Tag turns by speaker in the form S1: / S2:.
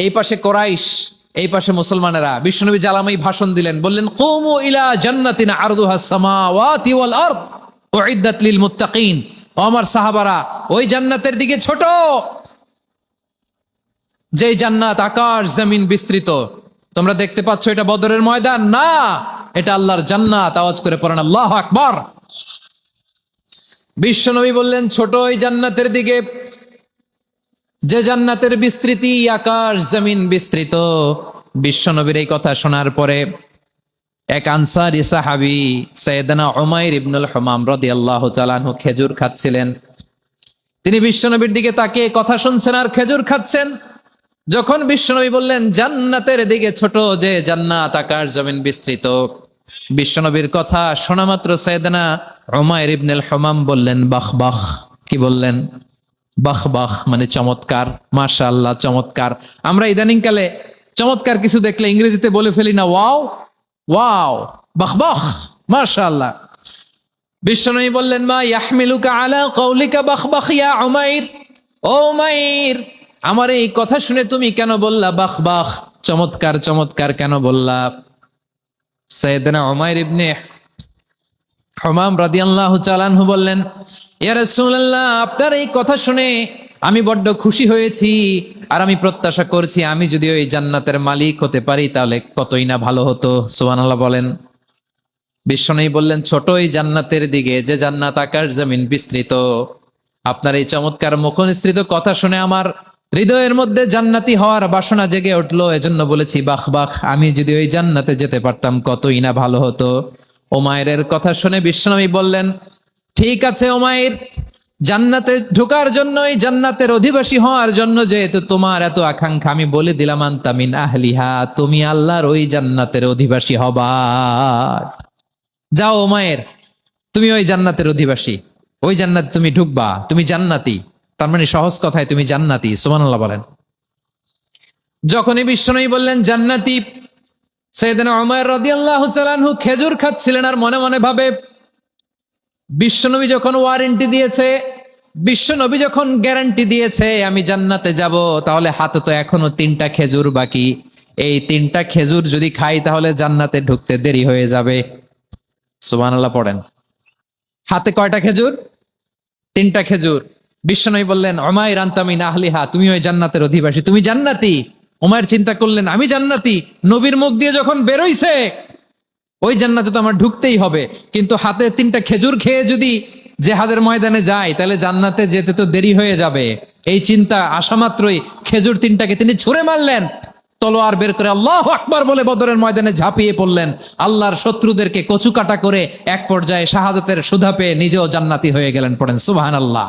S1: এই পাশে কোরাইশ, এই পাশে মুসলমানেরা। বিশ্বনবী জ্বালামাই ভাষণ দিলেন, বললেন কুমু ইলা জান্নাতিন আরদুহাস সামাওয়াতি ওয়াল আরদ উইদ্দাত লিল মুত্তাকিন। ও আমার সাহাবারা, ওই জান্নাতের দিকে ছোট, যে জান্নাত আকাশ জমিন বিস্তৃত। তোমরা দেখতে পাচ্ছ এটা বদরের ময়দান না, এটা আল্লাহর জান্নাত। আওয়াজ করে পড়েন আল্লাহু আকবার। বিশ্বনবী বললেন ছোট ওই জান্নাতের দিকে, যে জান্নাতের বিস্তৃতি আকাশ জমিন বিস্তৃত। বিশ্বনবীর এই কথা শোনার পরে এক আনসারী সাহাবী সাইয়েদনা উমাইর ইবনুল হুমাম রাদিয়াল্লাহু তাআলা আনহু খেজুর খাচ্ছিলেন। তিনি বিশ্বনবীর দিকে তাকিয়ে কথা শুনছেন আর খেজুর খাচ্ছেন। যখন বিশ্বনবী বললেন জান্নাতের দিকে ছোট, যে জান্নাত আকাশ জমিন বিস্তৃত, বিশ্বনবীর কথা শোনা মাত্র সাইয়েদনা উমাইর ইবনুল হুমাম বললেন বাহ বাহ। কি বললেন? বাহ বাহ মানে চমৎকার, মাশাআল্লাহ চমৎকার। আমরা ইদানিং কালে চমৎকার কিছু দেখলে ইংরেজিতে বলে ফেলি না ওয়াও ওয়াও, বাহ বাহ, মাশাআল্লাহ। বিশ্বনবী বললেন মা ইয়াহমিলুকা আলা কওলিকা বাহ বাহ ইয়া উমাইর। ও উমাইর, আমার এই কথা শুনে তুমি কেন বললা বাহ বাহ, চমৎকার চমৎকার কেন বললা? সাইয়েদনা উমাইর ইবনে হুমাম রাদিয়াল্লাহু তাআলা আনহু বললেন ইয়া রাসূলুল্লাহ, আপনার এই কথা শুনে আমি বড্ড খুশি হয়েছি, আর আমি প্রত্যাশা করছি আমি যদি ওই জান্নাতের মালিক হতে পারি তাহলে কতই না ভালো হতো। সুবহানাল্লাহ বলেন। বিশ্বনবী বললেন ছোট ওই জান্নাতের দিকে, যে জান্নাত আকাশ জমিন বিস্তৃত। আপনার এই চমৎকার মুখনিসৃত কথা শুনে আমার হৃদয়ের মধ্যে জান্নাতি হওয়ার বাসনা জেগে উঠলো, এজন্য বলেছি বাহ বাহ, আমি যদি ওই জান্নাতে যেতে পারতাম কতই না ভালো হতো। উমাইরের কথা শুনে বিশ্বনবী বললেন ঠিক আছে উমাইর, জান্নাতে ঢোকার জন্য, এই জান্নাতের অধিবাসী হওয়ার জন্য যেহেতু তোমার এত আকাঙ্ক্ষা, আমি বলে দিলাম আনতা মিন আহলিহা, তুমি আল্লাহর ওই জান্নাতের অধিবাসী হবা। যাও উমাইর, তুমি ওই জান্নাতের অধিবাসী, ওই জান্নাতে তুমি ঢুকবা, তুমি জান্নাতি। তার মানে সহজ কথায় তুমি জান্নাতি। সুবহানাল্লাহ বলেন। যখনই বিশ্বনবী বললেন জান্নাতি, সাইয়েদনা উমাইর রাদিয়াল্লাহু তাআলা আনহু খেজুর খাচ্ছিলেন আর মনে মনে ভাবে বিশ্বনবী যখন ওয়ারেন্টি দিয়েছে, বিশ্বনবী যখন গ্যারান্টি দিয়েছে আমি জান্নাতে যাব, তাহলে হাতে তো এখনো 3টা খেজুর বাকি। এই 3টা খেজুর যদি খাই তাহলে জান্নাতে ঢুকতে দেরি হয়ে যাবে। সুবহানাল্লাহ পড়েন। হাতে কয়টা খেজুর? 3টা খেজুর। বিশ্বনবী বললেন উমাইর আনতা মিন আহলিহা, তুমি ওই জান্নাতের অধিবাসী, তুমি জান্নাতি। উমাইর চিন্তা করলেন আমি জান্নাতি, নবীর মুখ দিয়ে যখন বেরোইছে ওই জান্নাতে তো আমার ঢুকতেই হবে, কিন্তু হাতে 3টা খেজুর খেয়ে যদি জেহাদের ময়দানে যায় তাহলে জান্নাতে যেতে তো দেরি হয়ে যাবে। এই চিন্তা আসা মাত্রই খেজুর 3টাকে তিনি ছুঁড়ে মারলেন, তলোয়ার বের করে আল্লাহু আকবার বলে বদরের ময়দানে ঝাঁপিয়ে পড়লেন। আল্লাহর শত্রুদেরকে কচুকাটা করে এক পর্যায়ে শাহাদাতের সুধা পেয়ে নিজেও জান্নাতি হয়ে গেলেন। পড়েন সুবহানাল্লাহ।